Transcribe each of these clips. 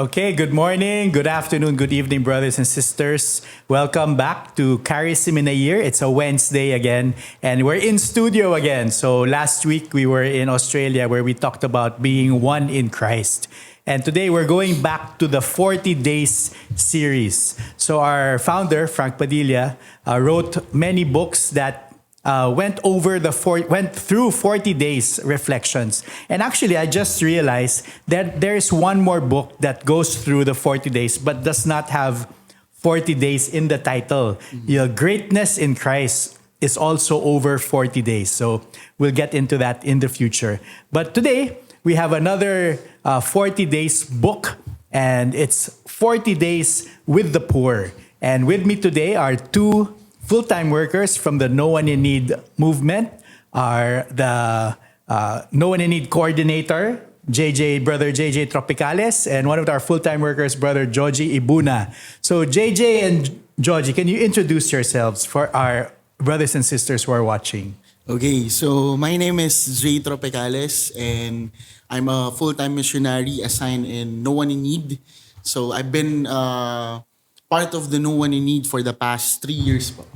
Okay, good morning, good afternoon, good evening, brothers and sisters. Welcome back to Charism in a Year. It's a Wednesday again, and we're in studio again. So last week we were in Australia where we talked about being one in Christ. And today we're going back to the 40 Days series. So our founder, Frank Padilla, wrote many books that went through 40 days reflections. And actually, I just realized that there's one more book that goes through the 40 days but does not have 40 days in the title. Your Greatness in Christ is also over 40 days. So we'll get into that in the future. But today, we have another 40 days book, and it's 40 Days with the Poor. And with me today are two full-time workers from the No One in Need movement, are the No One in Need coordinator, Brother JJ Tropicales, and one of our full-time workers, Brother Joji Ibuna. So JJ and Joji, can you introduce yourselves for our brothers and sisters who are watching? Okay, so my name is Jay Tropicales, and I'm a full-time missionary assigned in No One in Need. So I've been part of the No One in Need for the past 3 years po.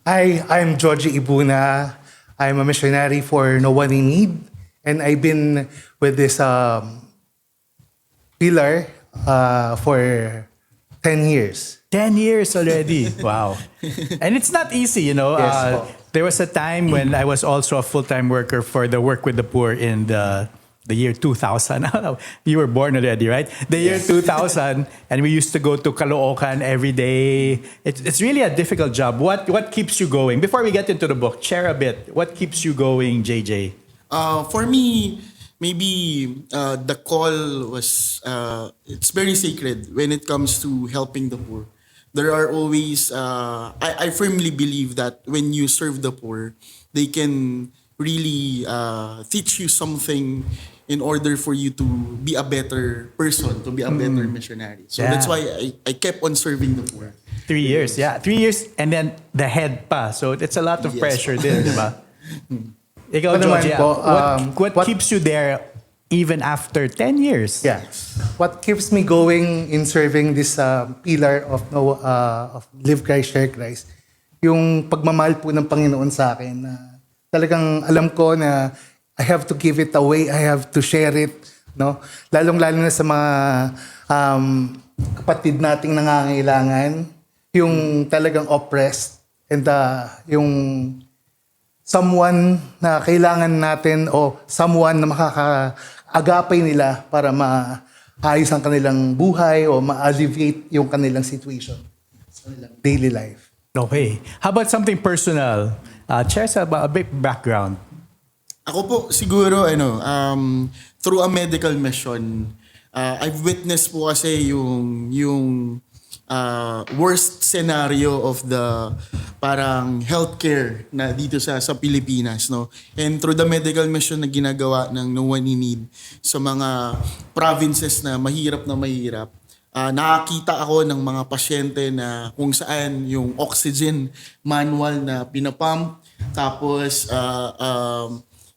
Hi, I'm Joji Ibuna. I'm a missionary for No One in Need, and I've been with this pillar for 10 years. 10 years already. Wow. And it's not easy, you know. Yes, po. There was a time when I was also a full-time worker for the Work with the Poor in the year 2000. You were born already, right? The year 2000, and we used to go to Caloocan every day. It's really a difficult job. What keeps you going? Before we get into the book, share a bit. What keeps you going, JJ? For me, maybe the call was, it's very sacred when it comes to helping the poor. There are always, I firmly believe that when you serve the poor, they can really teach you something in order for you to be a better person, to be a better missionary. So Yeah. that's why I kept on serving the poor. 3 years, yeah. 3 years, and then the head pa. So it's a lot of Yes, pressure din, di ba? Ikaw, Ano naman Joji, po, what keeps you there even after 10 years? Yeah. What keeps me going in serving this pillar of Live Christ, Share Christ, yung pagmamahal po ng Panginoon sa akin na talagang alam ko na I have to give it away, I have to share it, no? Lalong-lalo na sa mga kapatid nating nangangailangan, yung talagang oppressed, and yung someone na kailangan natin o someone na makakaagapay nila para maayos ang kanilang buhay o ma-alleviate yung kanilang situation sa kanilang daily life. Okay. How about something personal? Share about a bit background. Ako po siguro through a medical mission, I've witnessed po kasi yung worst scenario of the parang healthcare na dito sa Pilipinas, no. And through the medical mission na ginagawa ng No One in Need sa mga provinces na mahirap, nakakita ako ng mga pasyente na kung saan yung oxygen manual na pinapump, tapos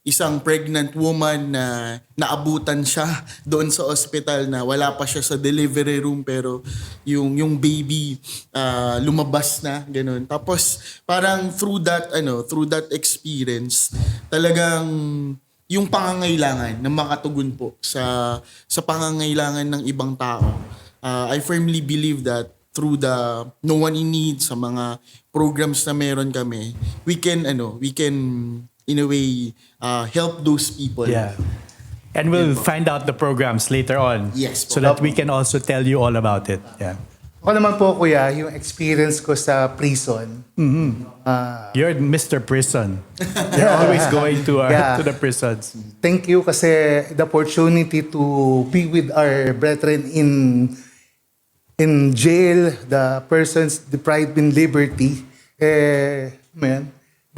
isang pregnant woman na naabutan siya doon sa ospital na wala pa siya sa delivery room pero yung baby lumabas na ganun. Tapos parang through that experience talagang yung pangangailangan na makatugon po sa pangangailangan ng ibang tao. I firmly believe that through the No One in Need sa mga programs na meron kami, we can in a way, help those people. Yeah. And we'll find out the programs later on. Yes, po. So that we can also tell you all about it. Yeah. Ako naman po, kuya, yung experience ko sa prison. You're Mr. Prison. You're always going to to the prisons. Thank you kasi the opportunity to be with our brethren in jail, the persons deprived in liberty,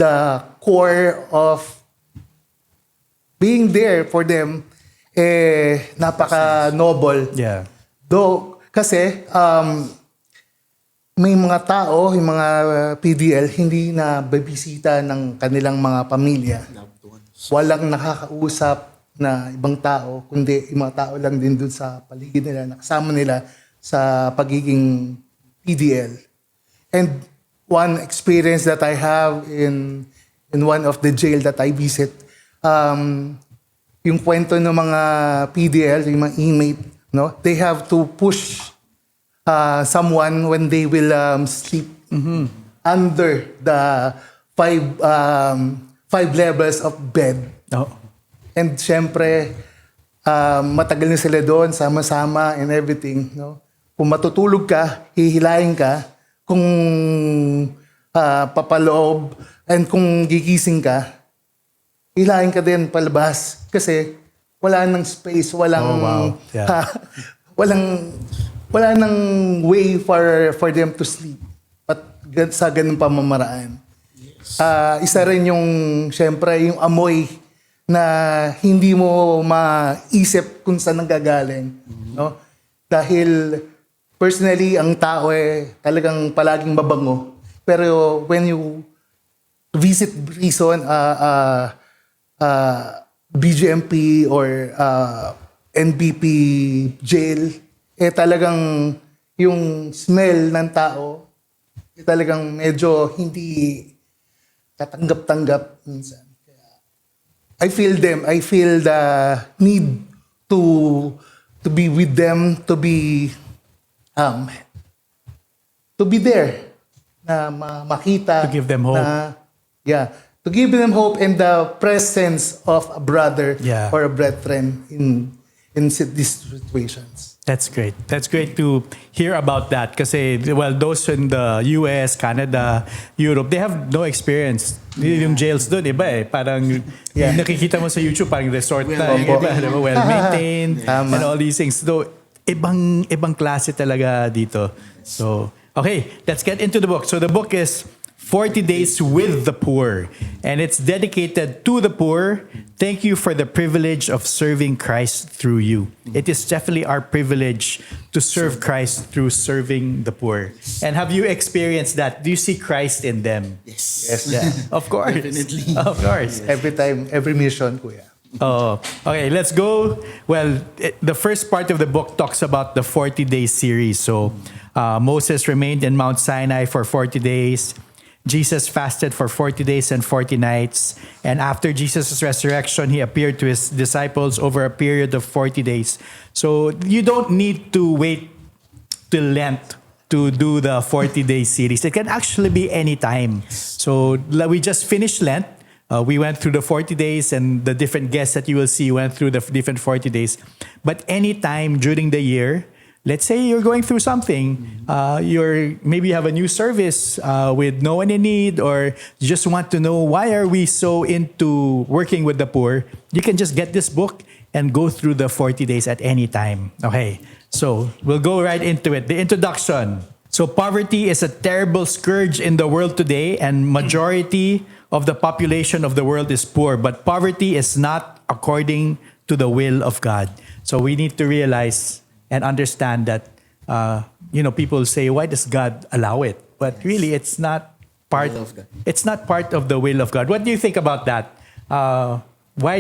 the core of being there for them, napaka-noble. Yeah. Though, kasi, may mga tao, yung mga PDL, hindi na babisita ng kanilang mga pamilya. Walang nakakausap na ibang tao, kundi yung mga tao lang din dun sa paligid nila, nakasama nila sa pagiging PDL. And one experience that I have in one of the jail that I visit, yung kwento ng mga PDL, yung mga inmate, no, they have to push someone when they will sleep under the five levels of bed. Oh. And syempre, matagal na sila doon, sama-sama and everything. No? Kung matutulog ka, hihilahin ka. Kung papaloob and kung gigising ka, hihilahin ka din palabas. Kasi wala nang space, walang, Oh, wow. Yeah. wala nang way for them to sleep. At sa ganung pamamaraan. Isa rin yung, syempre, yung amoy na hindi mo maisip kung saan nanggagaling. No? Dahil personally, ang tao talagang palaging mabango. Pero when you visit prison, BGMP or NBP jail, talagang yung smell ng tao, talagang medyo hindi katanggap-tanggap minsan. I feel them. I feel the need to be with them, to be there, na makita. To give them hope. To give them hope and the presence of a brother Yeah. or a brethren in these situations. That's great. That's great to hear about that. Kasi, well, those in the US, Canada, Europe, they have no experience. Yung jails doon, iba Parang yung nakikita mo sa YouTube, parang resort na. Yung iba, diba? Well-maintained Tama. and all these things. So, ibang klase talaga dito. So, okay, let's get into the book. So, the book is 40 Days with the Poor. And it's dedicated to the poor. Thank you for the privilege of serving Christ through you. It is definitely our privilege to serve Christ through serving the poor. And have you experienced that? Do you see Christ in them? Yes. Yeah, of course. Definitely. Of course. Every time, every mission, kuya. Oh, okay, let's go. Well, the first part of the book talks about the 40-day series. So, Moses remained in Mount Sinai for 40 days. Jesus fasted for 40 days and 40 nights. And after Jesus' resurrection, he appeared to his disciples over a period of 40 days. So you don't need to wait till Lent to do the 40-day series. It can actually be any time. So we just finished Lent. We went through the 40 days and the different guests that you will see went through the different 40 days. But any time during the year, let's say you're going through something, maybe you have a new service with no one in need, or you just want to know why are we so into working with the poor, you can just get this book and go through the 40 days at any time. Okay, so we'll go right into it. The introduction. So poverty is a terrible scourge in the world today, and majority of the population of the world is poor, but poverty is not according to the will of God. So we need to realize and understand that, people say, why does God allow it? But really, it's not part Will of God. It's not part of the will of God. What do you think about that? Why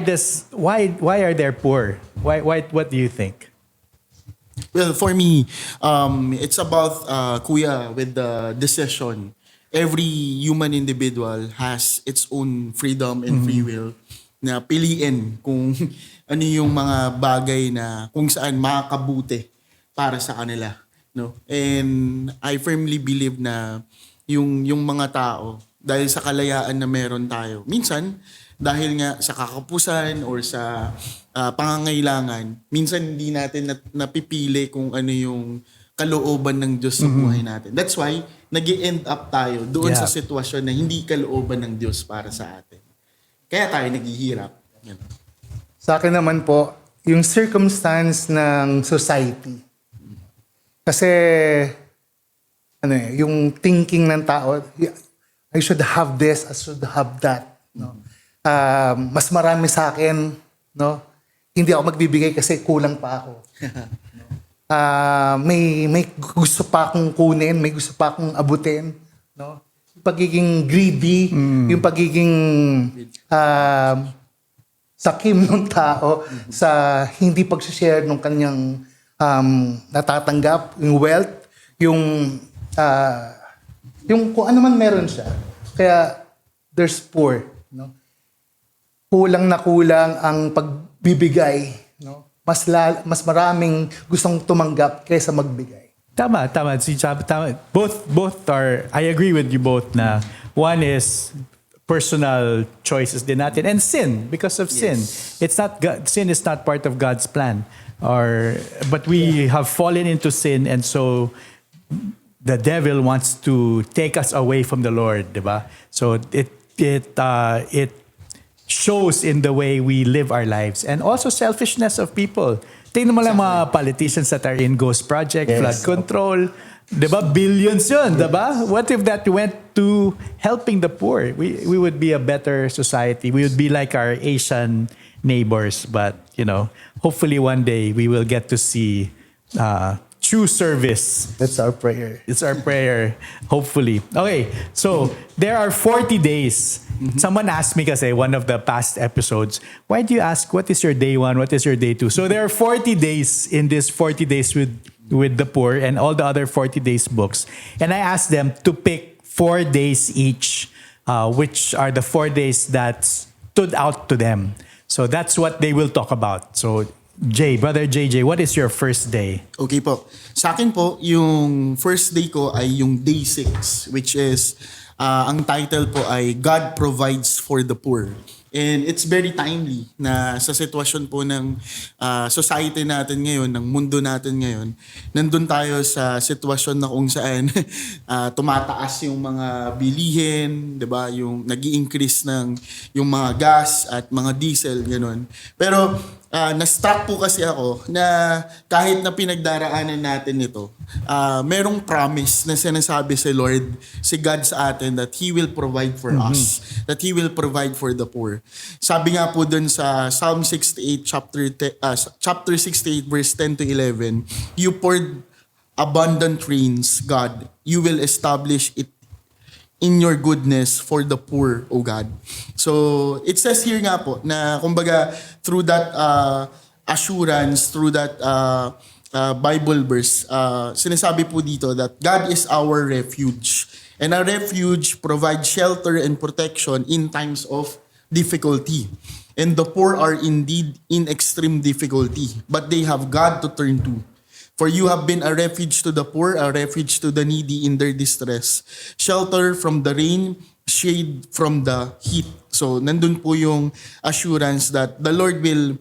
are there poor? What do you think? Well, for me, it's about, kuya, with the decision. Every human individual has its own freedom and free will na piliin kung ano yung mga bagay na kung saan makakabuti para sa kanila, no? And I firmly believe na yung mga tao, dahil sa kalayaan na meron tayo, minsan dahil nga sa kakapusan or sa pangangailangan, minsan hindi natin napipili kung ano yung kalooban ng Diyos sa buhay natin. That's why nag-end up tayo doon sa sitwasyon na hindi kalooban ng Diyos para sa atin. Kaya tayo naghihirap. Yan. Sa akin naman po, yung circumstance ng society. Kasi, yung thinking ng tao, I should have this, I should have that. No? Mas marami sa akin, no? Hindi ako magbibigay kasi kulang pa ako. May gusto pa akong kunin, may gusto pa akong abutin, no? Yung pagiging greedy, yung pagiging sakim ng tao sa hindi pag-share ng kanyang natatanggap, yung wealth, yung kung ano man meron siya. Kaya there's poor, no? Kulang na kulang ang pagbibigay, no? Mas maraming gustong tumanggap kaysa magbigay. Tama. Tama. Both are, I agree with you both na one is personal choices din natin and sin because of sin. It's not sin is not part of God's plan, but we have fallen into sin, and so the devil wants to take us away from the Lord, diba? So it shows in the way we live our lives, and also selfishness of people. Tingnan mo lang mga politicians that are in Ghost Project, flood control, diba? Billions yun, diba? What if that went to helping the poor? We would be a better society. We would be like our Asian neighbors, but hopefully one day we will get to see true service. That's our prayer. It's our prayer, hopefully. Okay, so there are 40 days. Someone asked me kasi one of the past episodes, why do you ask what is your day 1, what is your day 2? So there are 40 days in this 40 days with the poor and all the other 40 days books. And I asked them to pick 4 days each, which are the 4 days that stood out to them. So that's what they will talk about. So Brother JJ, what is your first day? Okay po. Sa akin po, yung first day ko ay yung day 6, which is, ang title po ay God Provides for the Poor. And it's very timely na sa sitwasyon po ng society natin ngayon, ng mundo natin ngayon, nandun tayo sa sitwasyon na kung saan tumataas yung mga bilihin, 'di ba? Yung nag-i-increase ng yung mga gas at mga diesel, gano'n. Pero na-stuck po kasi ako na kahit na pinagdaraanan natin ito, merong promise na sinasabi si Lord, si God sa atin that He will provide for us, that He will provide for the poor. Sabi nga po dun sa Psalm 68, chapter 68, verse 10 to 11, you poured abundant rains, God. You will establish it in your goodness for the poor, O God. So, it says here nga po na kumbaga through that assurance, through that Bible verse, sinasabi po dito that God is our refuge. And our refuge provides shelter and protection in times of difficulty. And the poor are indeed in extreme difficulty, but they have God to turn to. For you have been a refuge to the poor, a refuge to the needy in their distress, shelter from the rain, shade from the heat. So, nandun po yung assurance that the Lord will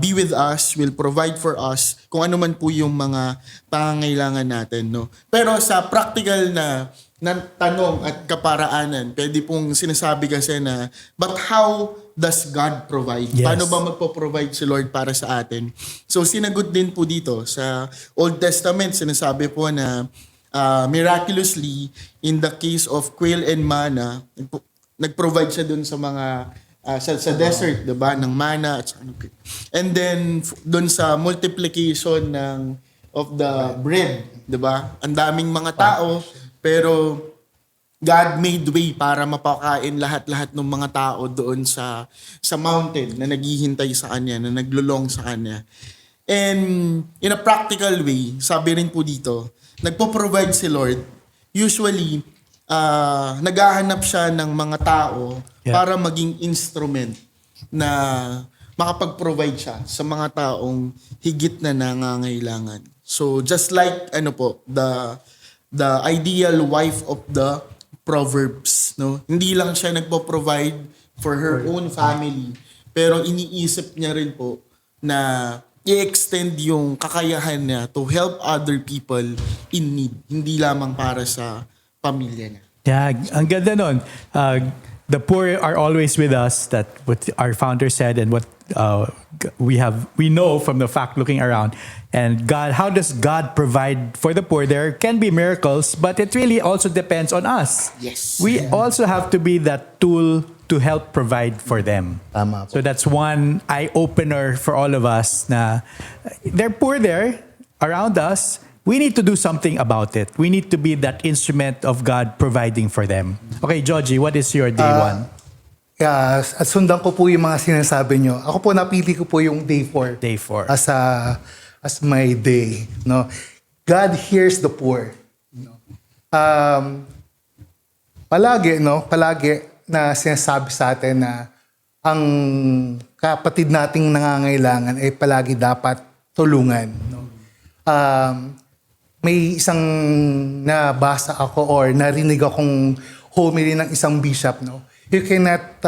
be with us, will provide for us kung ano man po yung mga pangangailangan natin, no? Pero sa practical na tanong at kaparaanan, pwede pong sinasabi kasi na, but how does God provide? Yes. Paano ba magpo-provide si Lord para sa atin? So, sinagot din po dito sa Old Testament, sinasabi po na miraculously, in the case of quail and manna, nag-provide siya dun sa mga sa desert, diba? Ng manna. And then, dun sa multiplication of the bread, diba? Ang daming mga tao, pero God made way para mapakain lahat-lahat ng mga tao doon sa mountain na naghihintay sa Kanya, na naglulong sa Kanya. And in a practical way, sabi rin po dito, nagpo-provide si Lord. Usually, naghahanap siya ng mga tao para maging instrument na makapag-provide siya sa mga taong higit na nangangailangan. So just like the ideal wife of the Proverbs, no? Hindi lang siya nagpo-provide for her own family, pero iniisip niya rin po na i-extend yung kakayahan niya to help other people in need, hindi lamang para sa pamilya niya. Yeah, ang ganda nun. The poor are always with us. That what our founder said, and what we know from the fact looking around. And God, how does God provide for the poor? There can be miracles, but it really also depends on us. Yes. We also have to be that tool to help provide for them. Tama po. So that's one eye-opener for all of us na they're poor there around us. We need to do something about it. We need to be that instrument of God providing for them. Okay, Georgie, what is your day 1? At sundan ko po yung mga sinasabi nyo. Ako po napili ko po yung day 4. Day 4. As my day. No? God hears the poor. No? Palagi na sinasabi sa atin na ang kapatid nating nangangailangan ay palagi dapat tulungan. No? May isang nabasa ako or narinig akong homily ng isang bishop. No? You cannot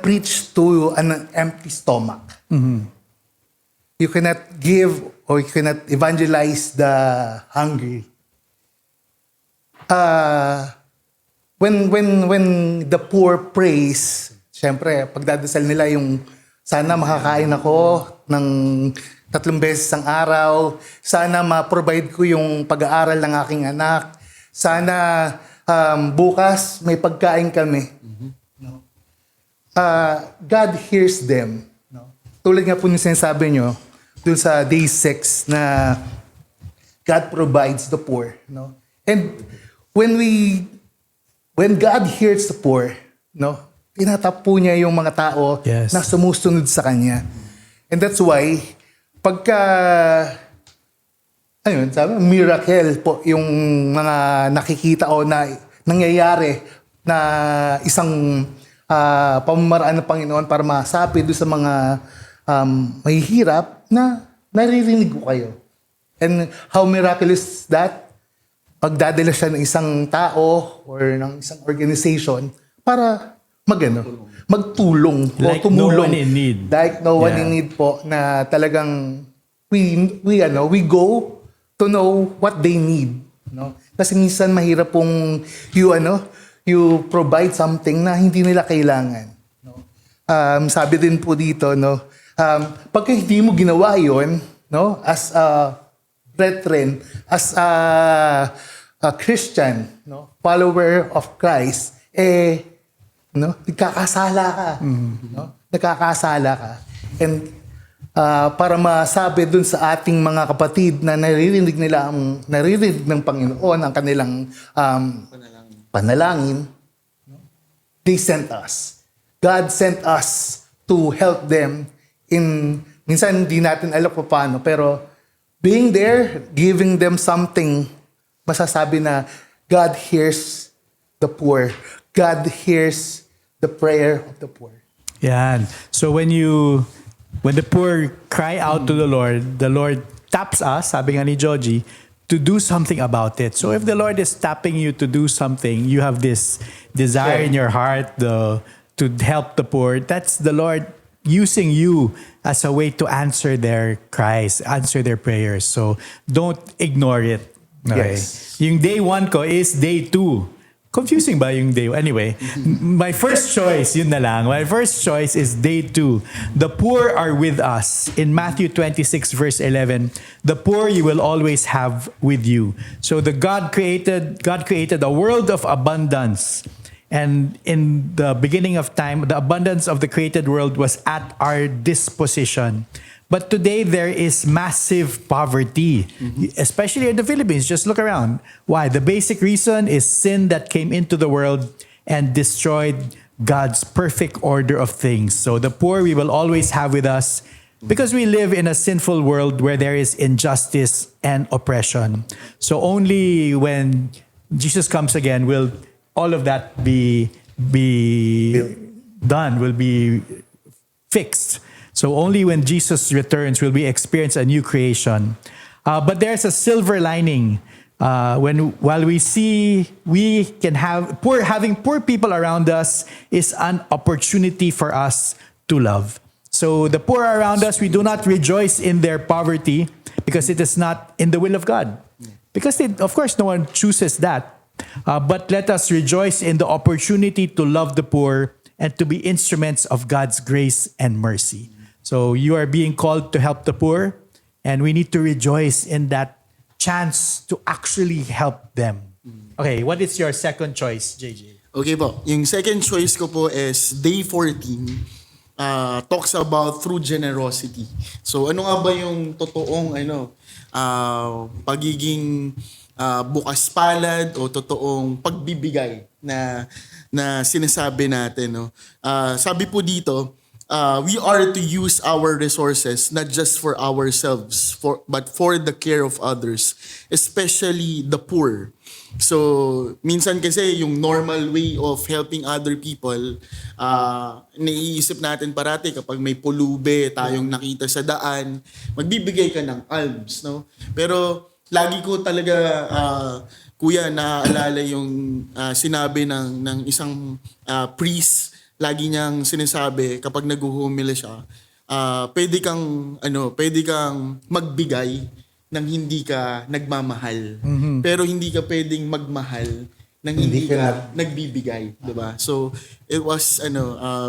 preach to an empty stomach. Mm-hmm. You cannot give or you cannot evangelize the hungry. When the poor prays, syempre, pagdadasal nila yung sana makakain ako ng 3 beses ang araw, sana ma-provide ko yung pag-aaral ng aking anak, sana bukas may pagkain kami. No? God hears them. No? Tulad nga po yung sinasabi nyo, dun sa day 6 na God provides the poor. No? And when God hears the poor, no, tinatap po niya yung mga tao Yes. na sumusunod sa Kanya. And that's why, pagka, sabi, miracle po yung mga nakikita o na nangyayari na isang pamamaraan ng Panginoon para masabi doon sa mga mahihirap na naririnig ko kayo. And how miraculous is that? Pagdadala siya ng isang tao or ng isang organization para magtulong o Like tumulong. no one in need. Like no one Yeah. in need po na talagang we go to know what they need. No? Kasi minsan mahirap pong you provide something na hindi nila kailangan. No? Sabi din po dito, no, pagka hindi mo ginawa yun, no, as a brethren, as a Christian, no, follower of Christ, nagkakasala ka. No? Nagkakasala ka. And para masabi dun sa ating mga kapatid na naririnig ng Panginoon ang kanilang panalangin, no? They sent us. God sent us to help them minsan hindi natin alam pa paano, pero being there, giving them something, masasabi na God hears the poor. God hears the prayer of the poor. Yan. So when the poor cry out to the Lord taps us, sabi nga ni Joji, to do something about it. So if the Lord is tapping you to do something, you have this desire in your heart to help the poor, that's the Lord using you as a way to answer their cries, answer their prayers. So don't ignore it. Okay? Yes. Yung day 1 ko is day 2. Confusing ba yung day? Anyway, my first choice, yun na lang. My first choice is day 2. The poor are with us. In Matthew 26 verse 11, the poor you will always have with you. So God created a world of abundance. And in the beginning of time, the abundance of the created world was at our disposition. But today there is massive poverty, especially in the Philippines. Just look around. Why? The basic reason is sin that came into the world and destroyed God's perfect order of things. So the poor we will always have with us because we live in a sinful world where there is injustice and oppression. So only when Jesus comes again will all of that be done, will be fixed. So only when Jesus returns will we experience a new creation. But there's a silver lining. While we see we can have having poor people around us is an opportunity for us to love. So the poor around us, we do not rejoice in their poverty because it is not in the will of God. Because of course no one chooses that. But let us rejoice in the opportunity to love the poor and to be instruments of God's grace and mercy. So you are being called to help the poor, and we need to rejoice in that chance to actually help them. Okay, what is your second choice, JJ? Okay po. Yung second choice ko po is day 14. Talks about true generosity. So ano nga ba yung totoong pagiging bukas palad o totoong pagbibigay na sinasabi natin, no? Sabi po dito, we are to use our resources not just for ourselves, but for the care of others, especially the poor. So, minsan kasi yung normal way of helping other people, naiisip natin parati kapag may pulube tayong nakita sa daan, magbibigay ka ng alms, no? Pero lagi ko talaga, kuya, naaalala yung sinabi ng isang priest. Lagi niyang sinasabi kapag naghuhumili siya, pwede kang magbigay nang hindi ka nagmamahal. Pero hindi ka pwedeng magmahal nang hindi ka nagbibigay, 'di ba? So it was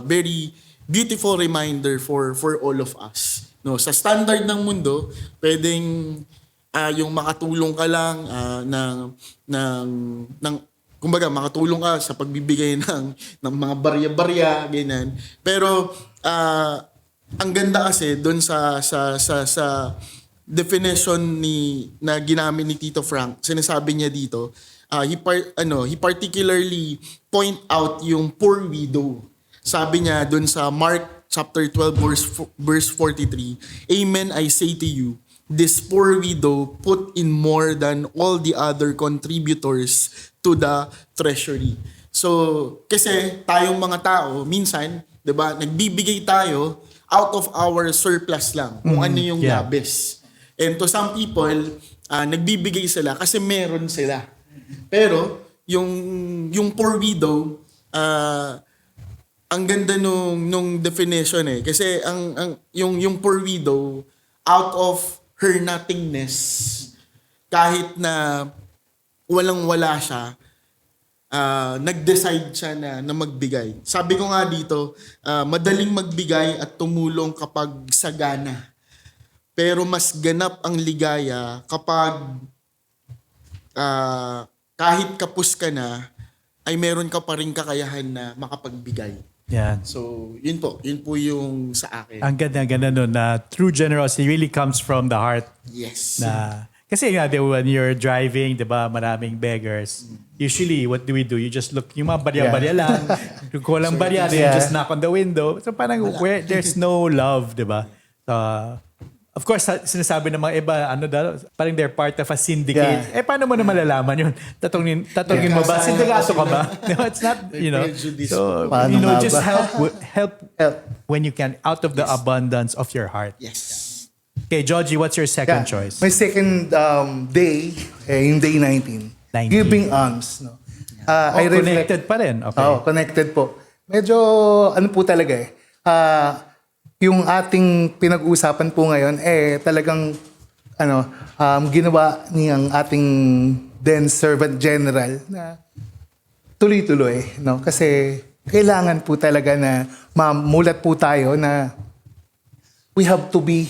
very beautiful reminder for all of us. No, sa standard ng mundo, pwedeng yung makatulong ka lang ng kumbaga makatulong ka sa pagbibigay ng mga barya-barya, ganyan. Pero ang ganda kasi doon sa definition na ginamit ni Tito Frank, sinasabi niya dito, he particularly point out yung poor widow. Sabi niya doon sa Mark chapter 12 verse 43, "Amen, I say to you, this poor widow put in more than all the other contributors to the treasury." So, kasi tayong mga tao, minsan, 'di ba, nagbibigay tayo out of our surplus lang, kung ano yung labis. And to some people, nagbibigay sila kasi meron sila. Pero yung poor widow, ang ganda nung definition kasi yung poor widow, out of her nothingness, kahit na walang-wala siya, nag-decide siya na magbigay. Sabi ko nga dito, madaling magbigay at tumulong kapag sagana. Pero mas ganap ang ligaya kapag kahit kapos ka na, ay meron ka pa rin kakayahan na makapagbigay. Yan. So, yun po yung sa akin. Ang ganda nun na true generosity really comes from the heart. Yes. Kasi nga, when you're driving, di ba, maraming beggars. Usually, what do? You just look, yung mga barya-barya lang. Kung walang barya, then you just knock on the window. So parang where there's no love, di ba? Of course, sinasabi ng mga iba, parang they're part of a syndicate. Paano mo na malalaman yun? Tatungin mo ba? Sindikato ka ba? No, it's not, So, just help when you can, out of the abundance of your heart. Yes. Okay, Georgie, what's your second choice? My second day, yung day 19. Giving alms. No? Connected pa rin. Okay. Connected po. Medyo, po talaga yung ating pinag-uusapan po ngayon, talagang, ginawa niyang ating then servant general na tuloy-tuloy, no? Kasi kailangan po talaga na mamulat po tayo na we have to be,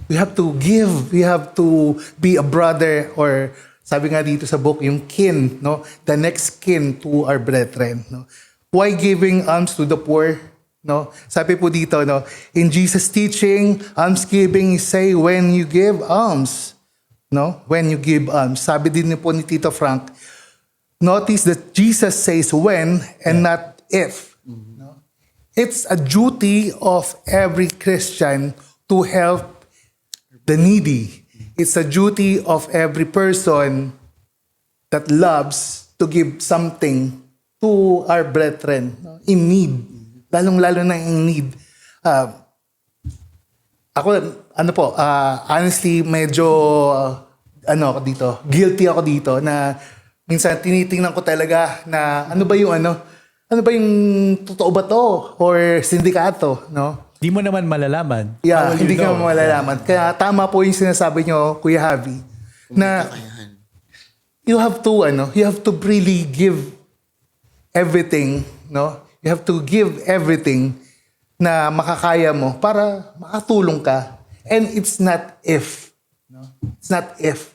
we have to give, we have to be a brother, or sabi nga dito sa book, yung kin, no? The next kin to our brethren, no? Why giving alms to the poor? No, sabi po dito, no, in Jesus' teaching, almsgiving is say when you give alms, no, when you give alms. Sabi din po ni Tito Frank, notice that Jesus says when and not if. No? It's a duty of every Christian to help the needy. It's a duty of every person that loves to give something to our brethren, no, in need. Lalong-lalo na in need. Ako, honestly, medyo, ako dito, guilty ako dito na minsan tinitingnan ko talaga na ano ba yung totoo ba to? Or sindikato, no? Di mo naman malalaman. Yeah, hindi ka malalaman. Kaya tama po yung sinasabi nyo, Kuya Javi, na you have to really give everything, no? You have to give everything na makakaya mo para makatulong ka. And it's not if. No? It's not if.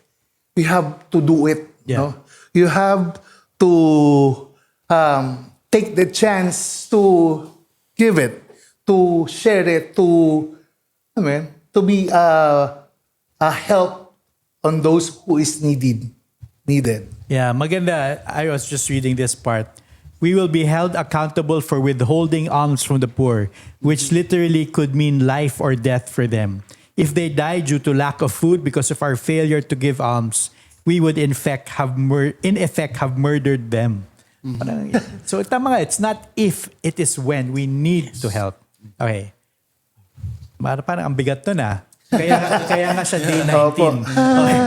You have to do it. Yeah. No? You have to take the chance to give it, to share it, to be a help on those who is needed. Yeah, maganda. I was just reading this part. We will be held accountable for withholding alms from the poor, which literally could mean life or death for them. If they die due to lack of food because of our failure to give alms, we would in effect have murdered them. Parang- So tama nga, it's not if, it is when we need to help. Okay. Parang ang bigat nun ah. Kaya nga siya day 19. Opo. Okay.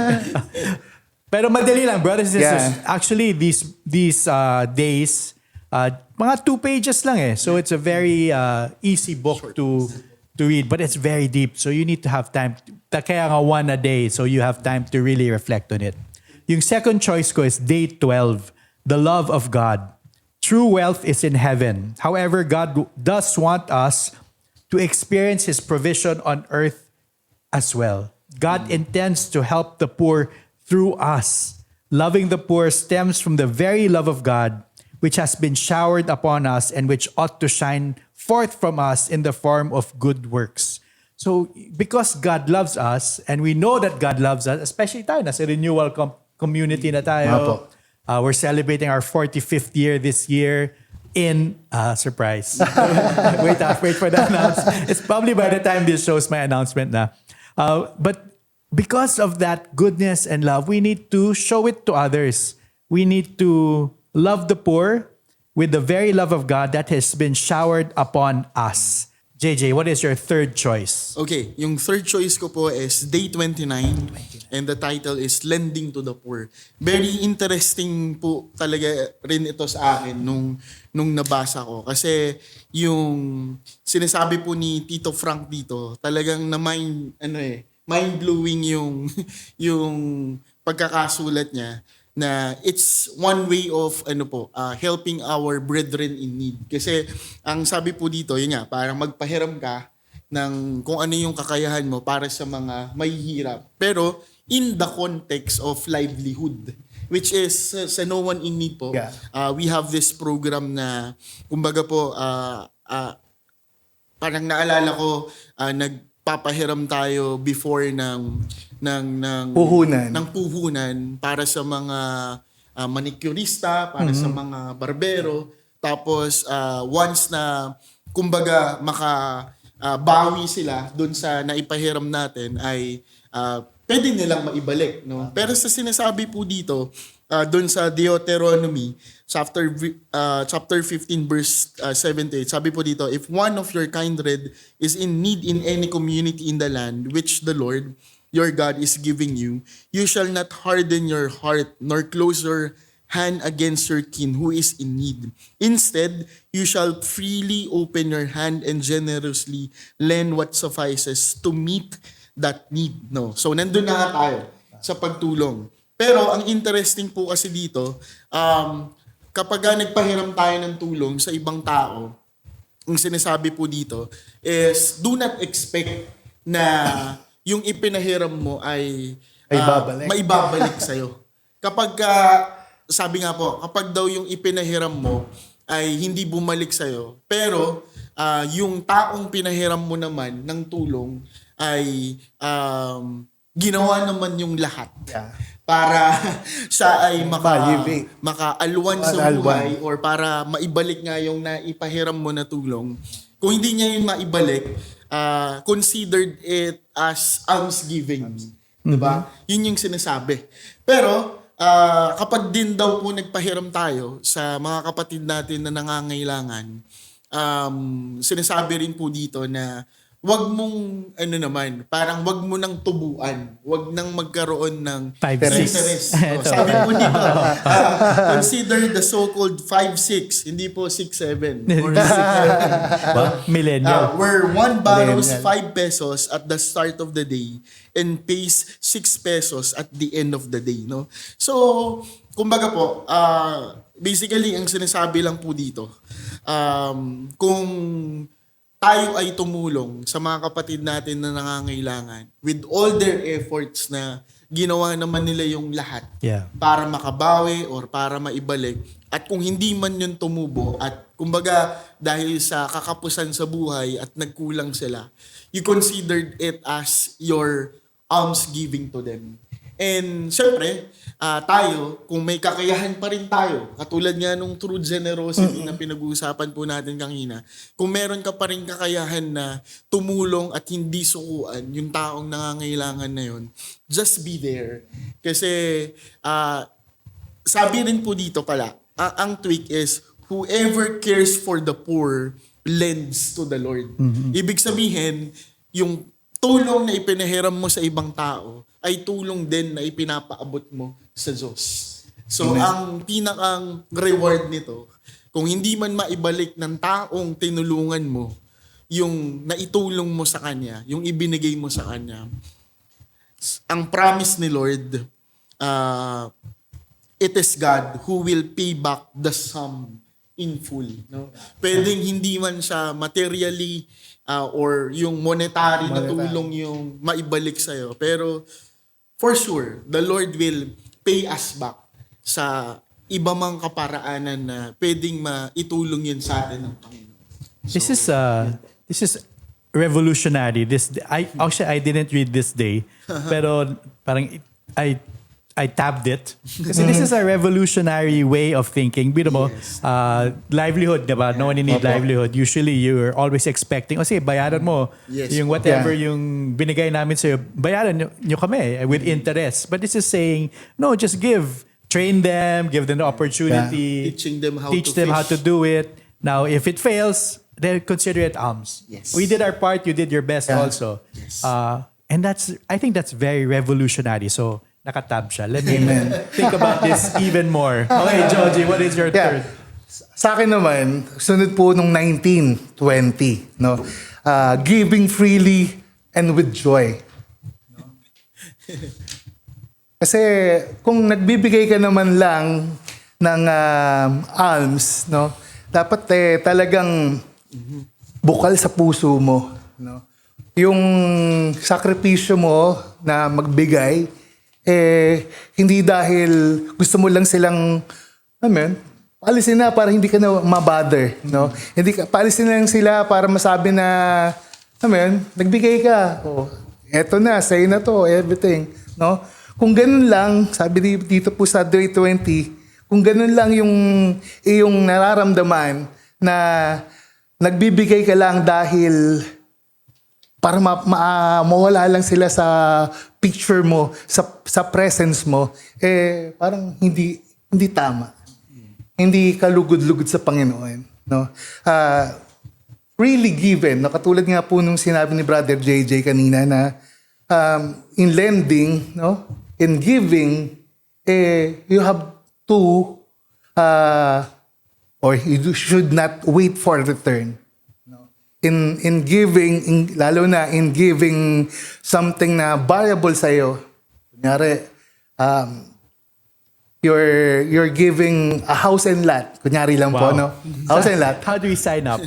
Pero madali lang, brothers and sisters. Yeah. Actually, these days, mga 2 pages lang eh. So it's a very easy book to read, but it's very deep. So you need to have time. Kaya nga 1 a day, so you have time to really reflect on it. Yung second choice ko is day 12, the love of God. True wealth is in heaven. However, God does want us to experience His provision on earth as well. God intends to help the poor through us. Loving the poor stems from the very love of God, which has been showered upon us and which ought to shine forth from us in the form of good works. So, because God loves us, and we know that God loves us, especially tayo, nasa renewal community na tayo. We're celebrating our 45th year this year in, surprise. wait for the announcement. It's probably by the time this shows my announcement na. But because of that goodness and love, we need to show it to others. We need to love the poor with the very love of God that has been showered upon us. JJ, what is your third choice? Okay, yung third choice ko po is day 29 and the title is Lending to the Poor. Very interesting po talaga rin ito sa akin nung nabasa ko kasi yung sinasabi po ni Tito Frank dito, talagang mind-blowing yung pagkakasulat niya na it's one way of helping our brethren in need. Kasi ang sabi po dito, yun nga, parang magpahiram ka ng kung ano yung kakayahan mo para sa mga mahihirap. Pero in the context of livelihood, which is sa No One in Need po, we have this program na kumbaga po parang naalala ko nagpapahiram tayo before ng puhunan para sa mga manicurista, para sa mga barbero. Tapos once na kumbaga bawi sila doon sa naipahiram natin ay pwede nilang maibalik, no? Pero sa sinasabi po dito doon sa Deuteronomy chapter 15 verse 7 to 8, sabi po dito, if one of your kindred is in need in any community in the land which the Lord your God is giving you, you shall not harden your heart nor close your hand against your kin who is in need. Instead, you shall freely open your hand and generously lend what suffices to meet that need. No. So nandun na nga tayo sa pagtulong. Pero ang interesting po kasi dito, kapag nagpahiram tayo ng tulong sa ibang tao, ang sinasabi po dito is do not expect na yung ipinahiram mo ay maibabalik sa'yo. Kapag sabi nga po, kapag daw yung ipinahiram mo ay hindi bumalik sa'yo, pero yung taong pinahiram mo naman ng tulong ay ginawa naman yung lahat para siya ay makaalwan sa buhay or para maibalik nga yung naipahiram mo na tulong. Kung hindi niya yun maibalik, considered it as almsgiving. Diba? Yun yung sinasabi. Pero kapag din daw po nagpahiram tayo sa mga kapatid natin na nangangailangan, sinasabi rin po dito na wag mong parang wag mo nang tubuan, wag nang magkaroon ng 5-6. Sabi po dito, consider the so-called 5-6, hindi po 6-7 or 6-7. Millennial. Where one borrows 5 pesos at the start of the day and pays 6 pesos at the end of the day, no? So, kumbaga po, basically ang sinasabi lang po dito, kung tayo ay tumulong sa mga kapatid natin na nangangailangan with all their efforts na ginawa naman nila yung lahat para makabawi or para maibalik. At kung hindi man yun tumubo at kumbaga dahil sa kakapusan sa buhay at nagkulang sila, you considered it as your almsgiving to them. And syempre, tayo, kung may kakayahan pa rin tayo, katulad nga nung true generosity na pinag-uusapan po natin kanina, kung meron ka pa rin kakayahan na tumulong at hindi sukuan yung taong nangangailangan na yun, just be there. Kasi sabi rin po dito pala, ang tweak is, whoever cares for the poor lends to the Lord. Ibig sabihin, yung tulong na ipinahiram mo sa ibang tao ay tulong din na ipinapaabot mo sa Diyos. So, ang pinakang reward nito, kung hindi man maibalik ng taong tinulungan mo, yung naitulong mo sa Kanya, yung ibinigay mo sa Kanya, ang promise ni Lord, it is God who will pay back the sum in full. No? Pwedeng hindi man siya materially or yung monetary na tulong yung maibalik sa'yo. Pero for sure, the Lord will pay us back sa iba mang kaparaanan na pwedeng maitulong yun sa atin ng Panginoon. This is revolutionary. I didn't read this day, pero parang I tabbed it. Kasi this is a revolutionary way of thinking. Biro mo, livelihood, diba? No one need livelihood. Usually, you're always expecting, sige, bayaran mo. Yung whatever yung binigay namin sa'yo, bayaran nyo kami with interest. But this is saying, no, just give. Train them, give them the opportunity. Teaching them how to do it. Now, if it fails, then consider it alms. Yes. We did our part, you did your best also. Yes. And I think that's very revolutionary. So, nakatab siya. Let me think about this even more. Okay, Joji, what is your third? Sa akin naman, sunod po nung 1920, no? Giving freely and with joy. No? Kasi kung nagbibigay ka naman lang ng alms, no? Dapat talagang bukal sa puso mo, no? Yung sakripisyo mo na magbigay, hindi dahil gusto mo lang silang, paalisin na para hindi ka na mabother, no? Paalisin lang sila para masabi na, nagbigay ka. Eto na, sa'yo na to, everything, no? Kung ganun lang, sabi dito po sa Day 20, kung ganun lang yung iyong nararamdaman na nagbibigay ka lang dahil para mawala lang sila sa picture mo, sa presence mo, parang hindi tama. Hindi kalugod-lugod sa Panginoon. No? Really given, no? Katulad nga po nung sinabi ni Brother JJ kanina na in lending, no? In giving, you have to, or you should not wait for return. In giving, lalo na in giving something na variable sa'yo. Kunyari, you're giving a house and lot. Kunyari lang po, no? House and lot. How do we sign up?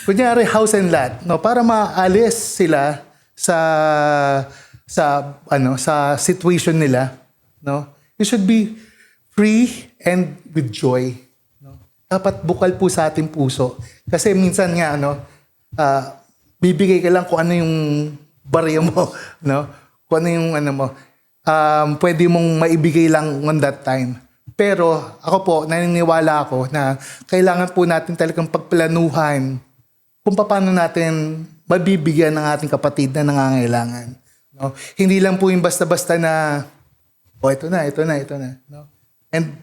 Kunyari, house and lot. No? Para maalis sila sa situation nila. No? You should be free and with joy. Dapat bukal po sa ating puso. Kasi minsan nga, bibigay ka lang kung ano yung barya mo, no? Kung ano yung mo. Pwede mong maibigay lang on that time. Pero ako po, naniniwala ako na kailangan po natin talagang pagplanuhan kung paano natin mabibigyan ng ating kapatid na nangangailangan. No? Hindi lang po yung basta-basta na, ito na. No? And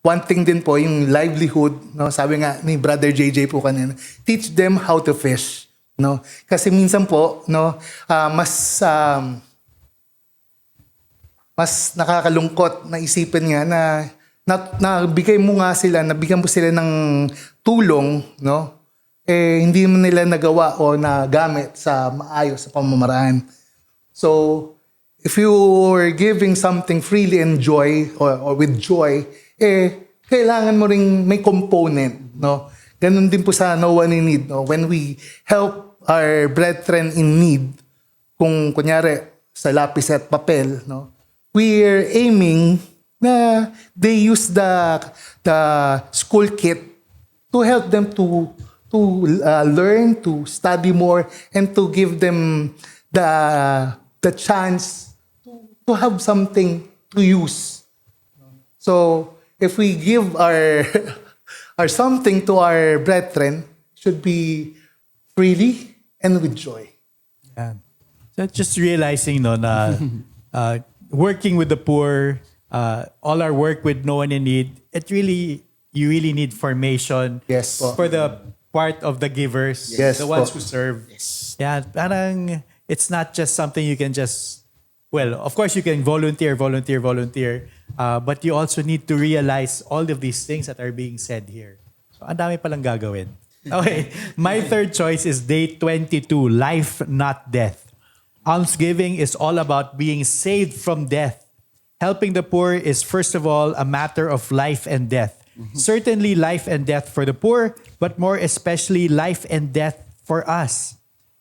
one thing din po, yung livelihood, no? Sabi nga ni Brother JJ po kanina, teach them how to fish. No? Kasi minsan po, no, mas nakakalungkot na isipin nga na nabigay mo nga sila, nabigyan mo sila ng tulong, no? Hindi mo nila nagawa o nagamit sa maayos sa pamamaraan. So, if you are giving something freely and joy or with joy, kailangan mo ring may component, no? Ganun din po sa No One in Need, no? When we help our brethren in need, kung kunyari sa lapis at papel, no? We are aiming na they use the school kit to help them to learn, to study more, and to give them the chance to have something to use. So, if we give our our something to our brethren, should be freely and with joy. Yeah. So just realizing no na working with the poor, all our work with no one in need, you really need formation. Yes po. For the part of the givers, Yes the ones po. who serve. Yes. Yeah, parang it's not just something you can just, well, of course you can volunteer, but you also need to realize all of these things that are being said here. So, ang dami palang gagawin. Okay, my third choice is day 22, life, not death. Almsgiving is all about being saved from death. Helping the poor is, first of all, a matter of life and death. Certainly life and death for the poor, but more especially life and death for us.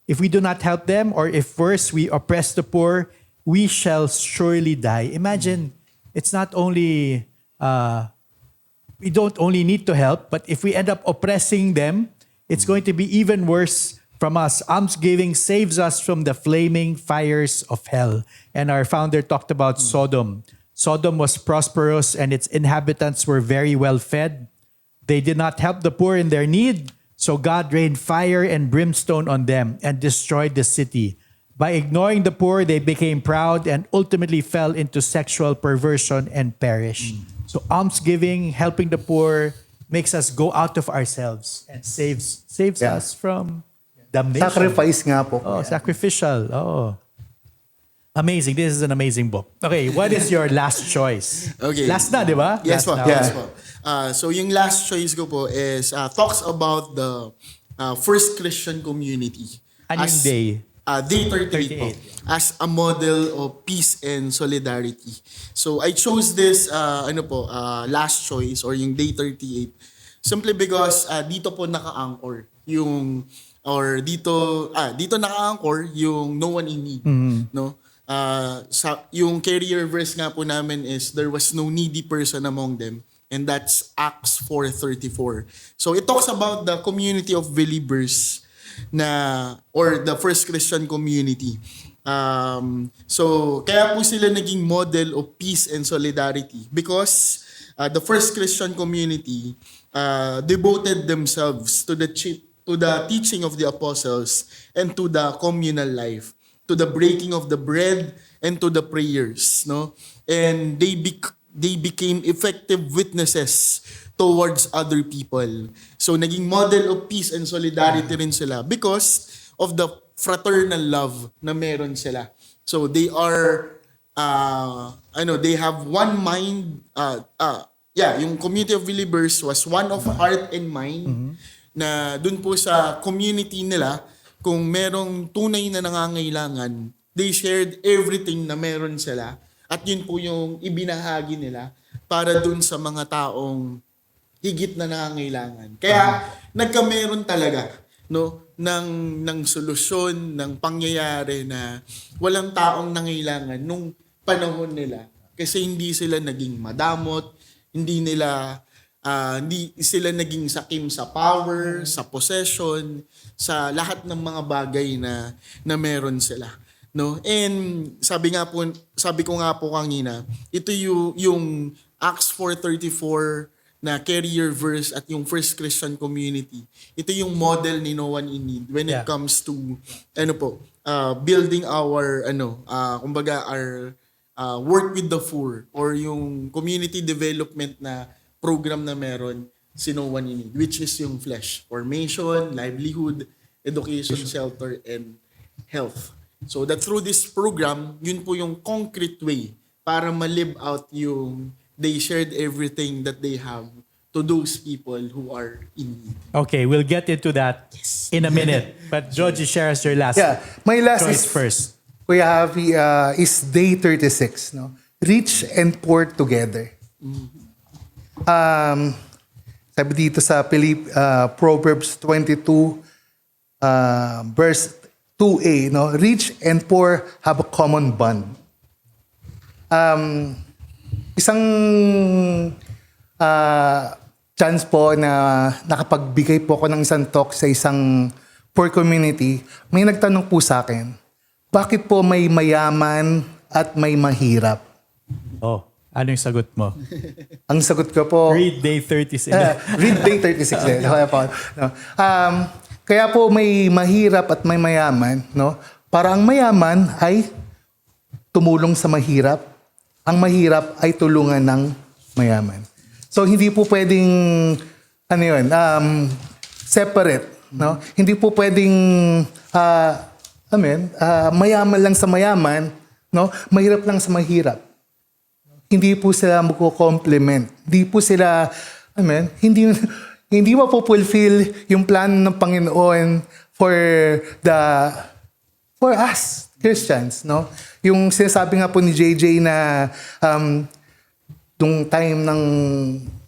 If we do not help them, or if worse, we oppress the poor, we shall surely die. Imagine, it's not only, we don't only need to help, but if we end up oppressing them, it's going to be even worse from us. Almsgiving saves us from the flaming fires of hell. And our founder talked about Sodom. Sodom was prosperous and its inhabitants were very well fed. They did not help the poor in their need, so God rained fire and brimstone on them and destroyed the city. By ignoring the poor, they became proud and ultimately fell into sexual perversion and perished. So almsgiving, helping the poor, makes us go out of ourselves and saves Yeah. us from damnation. Sacrifice nga po. Oh, sacrificial. Oh. Amazing. This is an amazing book. Okay, what is your last choice? Okay. Last na, di ba? Yes Last po. na. Yes po. So yung last choice ko po is talks about the first Christian community. Anong day? Day 38 po. As a model of peace and solidarity. So I chose this last choice or yung day 38 simply because dito po naka-anchor yung dito naka-anchor yung no one in need, no? Yung carrier verse nga po namin is there was no needy person among them, and that's Acts 4:34. So it talks about the community of believers or the first Christian community. So kaya po sila naging model of peace and solidarity because the first Christian community devoted themselves to the teaching of the apostles and to the communal life, to the breaking of the bread and to the prayers, no? And they became effective witnesses towards other people. So naging model of peace and solidarity rin sila because of the fraternal love na meron sila. So they are they have one mind. Yung community of believers was one of heart and mind, na dun po sa community nila, kung merong tunay na nangangailangan, they shared everything na meron sila. At yun po yung ibinahagi nila para dun sa mga taong higit na nangangailangan. Kaya nagkameron talaga, no, ng solusyon, ng pangyayari na walang taong nangailangan nung panahon nila. Kasi hindi sila naging madamot, hindi sila naging sakim sa power, sa possession, sa lahat ng mga bagay na meron sila, no? And sabi ko nga po kanina, ito yung Acts 4:34 na carrier verse at yung first Christian community. Ito yung model ni No One in Need when it comes to building our work with the poor or yung community development na program na meron si No One in Need, which is yung flesh, formation, livelihood, education, shelter, and health. So that through this program, yun po yung concrete way para ma-live out yung they shared everything that they have to those people who are in need. Okay, we'll get into that in a minute. But Georgie, share us your last My last choice is first. Kuya Javi, is day 36, no? Rich and poor together. Sabi dito sa Proverbs 22, verse 2a, no? Rich and poor have a common bond. Isang chance po na nakapagbigay po ako ng isang talk sa isang poor community, may nagtanong po sa akin, bakit po may mayaman at may mahirap. Oh, ano yung sagot mo? Ang sagot ko po, Read day 36. read day 36 din. Kaya po, no? Kaya po may mahirap at may mayaman. No? Para ang mayaman ay tumulong sa mahirap. Ang mahirap ay tulungan ng mayaman. So hindi po pwedeng separate, no? Hindi po pwedeng mayaman lang sa mayaman, no? Mahirap lang sa mahirap. Hindi po sila magko-complement. Hindi po sila hindi mapopulfill yung plano ng Panginoon for us Christians, no? Yung sinasabi nga po ni JJ na nung time ng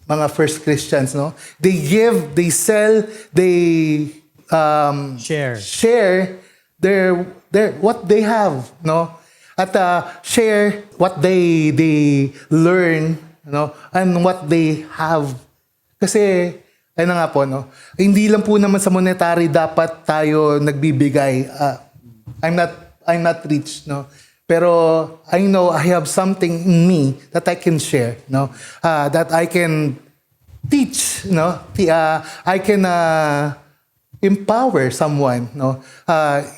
mga first Christians, no? They give, they sell, they share their what they have, no? At share what they learn, no? And what they have. Kasi ayun na nga po, no? Hindi lang po naman sa monetary dapat tayo nagbibigay. I'm not rich, no? Pero I know I have something in me that I can share, no? That I can teach, no? I can empower someone, no?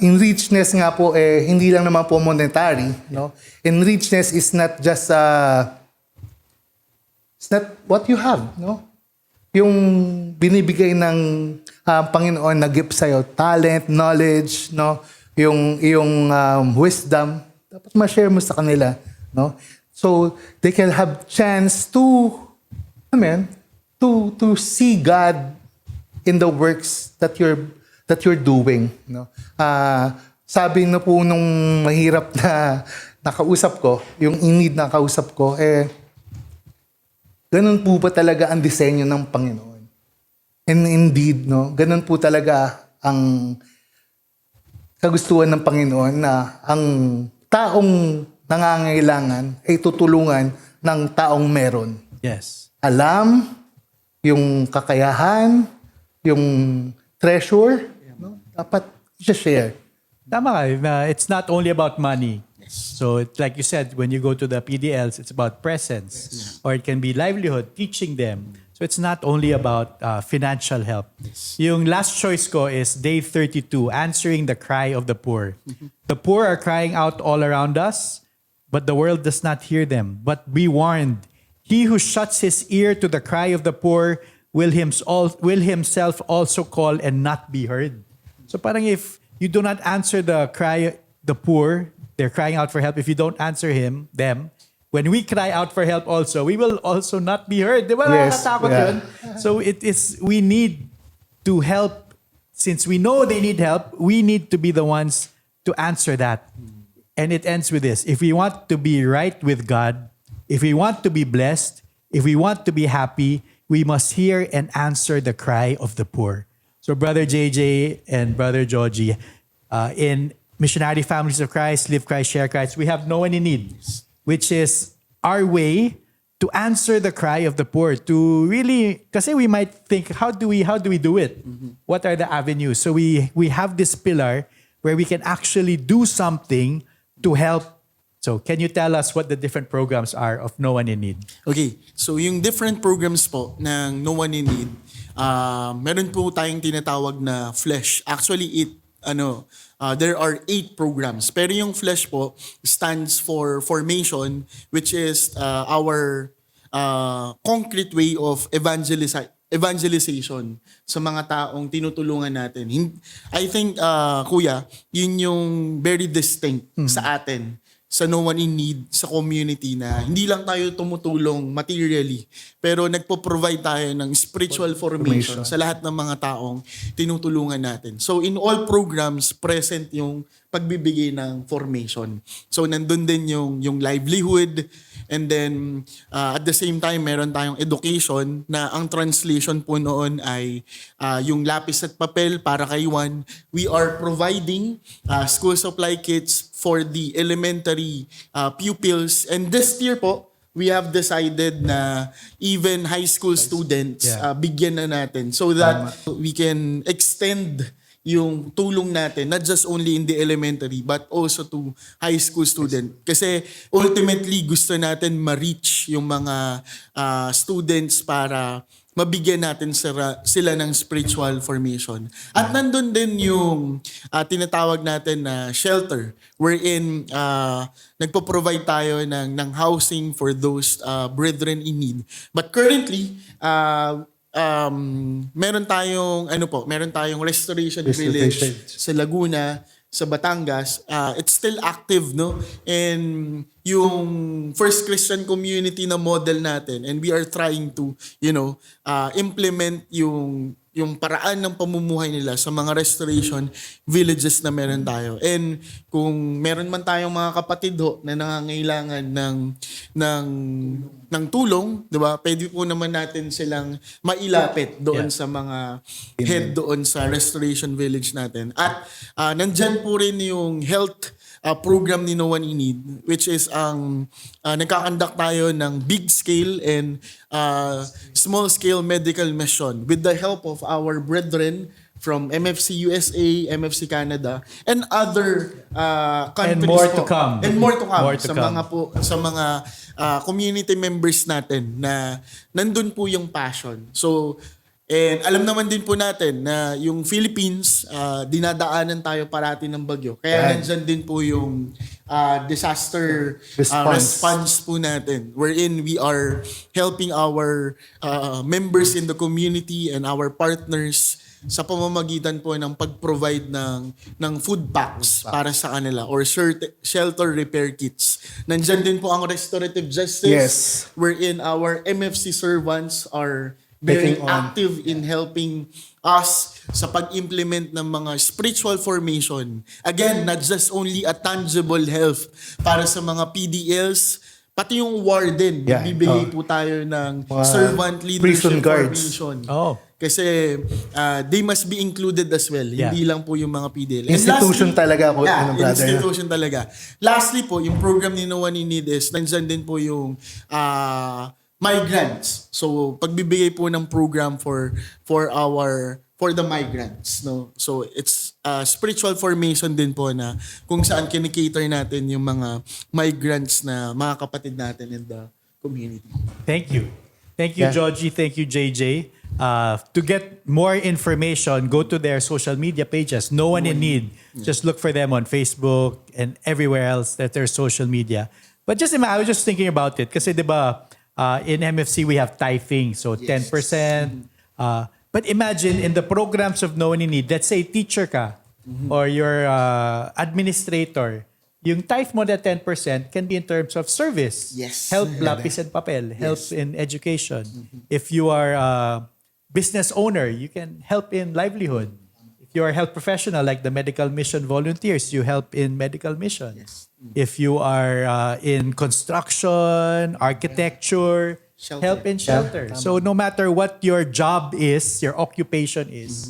In richness nga po, hindi lang naman po monetary, no? In richness is not just it's not what you have, no? Yung binibigay ng Panginoon na gift sa'yo, talent, knowledge, no? Yung wisdom, dapat ma-share mo sa kanila, no? So they can have chance to see God in the works that you're doing, no? Sabi na po nung mahirap na nakausap ko, yung in-need na kausap ko, ganun po ba talaga ang disenyo ng Panginoon? And indeed, no, ganun po talaga ang kagustuhan ng Panginoon na ang taong nangangailangan ay tutulungan ng taong meron. Yes. Alam, yung kakayahan, yung treasure, no? Dapat i-share. Tama ka. It's not only about money. So it's like you said, when you go to the PDLs, it's about presence. Or it can be livelihood, teaching them. So it's not only about financial help. Yung last choice ko is day 32, answering the cry of the poor. The poor are crying out all around us, but the world does not hear them. But be warned, he who shuts his ear to the cry of the poor will himself also call and not be heard. So parang if you do not answer the cry, the poor, they're crying out for help. If you don't answer them, when we cry out for help also, we will also not be heard. Di ba? Yes, Nakakatakot yeah. yun? So we need to help. Since we know they need help, we need to be the ones to answer that. And it ends with this. If we want to be right with God, if we want to be blessed, if we want to be happy, we must hear and answer the cry of the poor. So Brother JJ and Brother Georgie, in Missionary Families of Christ, Live Christ, Share Christ, we have No One in Need, which is our way to answer the cry of the poor. To really, kasi we might think, how do we do it? What are the avenues? So we have this pillar where we can actually do something to help. So can you tell us what the different programs are of No One in Need? Okay, so yung different programs po ng No One in Need, meron po tayong tinatawag na FLESH. Actually, there are 8 programs. Pero yung FLESH po stands for formation, which is our concrete way of evangelization sa mga taong tinutulungan natin. I think, Kuya, yun yung very distinct sa atin, sa No One in Need, sa community, na hindi lang tayo tumutulong materially, pero nagpo-provide tayo ng spiritual formation sa lahat ng mga taong tinutulungan natin. So in all programs, present yung pagbibigay ng formation. So nandun din yung livelihood, and then at the same time, meron tayong education na ang translation po noon ay yung lapis at papel para kay Juan. We are providing school supply kits for the elementary pupils. And this year po, we have decided na even high school students bigyan na natin so that we can extend yung tulong natin, not just only in the elementary, but also to high school student. Kasi ultimately, gusto natin ma-reach yung mga students para mabigyan natin sila ng spiritual formation. At nandun din yung tinatawag natin na shelter, wherein nagpo-provide tayo ng housing for those brethren in need. But currently, meron tayong restoration village sa Laguna, sa Batangas. It's still active, no? And yung First Christian Community na model natin, and we are trying to, implement yung paraan ng pamumuhay nila sa mga restoration villages na meron tayo. And kung meron man tayong mga kapatid na nangangailangan ng tulong, 'di ba? Pwede po naman natin silang mailapit doon sa mga head doon sa restoration village natin. At nandyan po rin yung health program ni No One in Need, which is nagkakandak tayo ng big scale and small scale medical mission with the help of our brethren from MFC USA, MFC Canada, and other countries. And more to come. And more to come. More to come. Sa mga community members natin na nandun po yung passion. So, and alam naman din po natin na yung Philippines, dinadaanan tayo parati ng bagyo. Kaya nandyan din po yung disaster response po natin, wherein we are helping our members in the community and our partners sa pamamagitan po ng pag-provide ng food packs para sa kanila or shelter repair kits. Nandyan din po ang restorative justice, wherein our MFC servants are very active in helping us sa pag-implement ng mga spiritual formation. Again, not just only a tangible help para sa mga PDLs, pati yung warden. Bibigay po tayo ng servant leadership formation. Kasi they must be included as well. Hindi lang po yung mga PDL. Institution talaga po. Institution talaga. Lastly po, yung program ni No One in Need is, nandyan din po yung migrants. So pagbibigay po ng program for the migrants, no. So it's spiritual formation din po na kung saan kinikater natin yung mga migrants na mga kapatid natin in the community. Thank you. Thank you, Georgie. Thank you, JJ. To get more information, go to their social media pages. No One in Need. Just look for them on Facebook and everywhere else that there's social media. But I was just thinking about it kasi 'di ba, in MFC we have tithing, so 10%. But imagine in the programs of No One in Need, let's say teacher ka or your administrator, yung tithe mo na 10% can be in terms of service. Yes. Help lapis and papel, help in education. If you are a business owner, you can help in livelihood. If you are a health professional like the medical mission volunteers, you help in medical mission. If you are in construction, architecture, help in shelter. So no matter what your job is, your occupation is,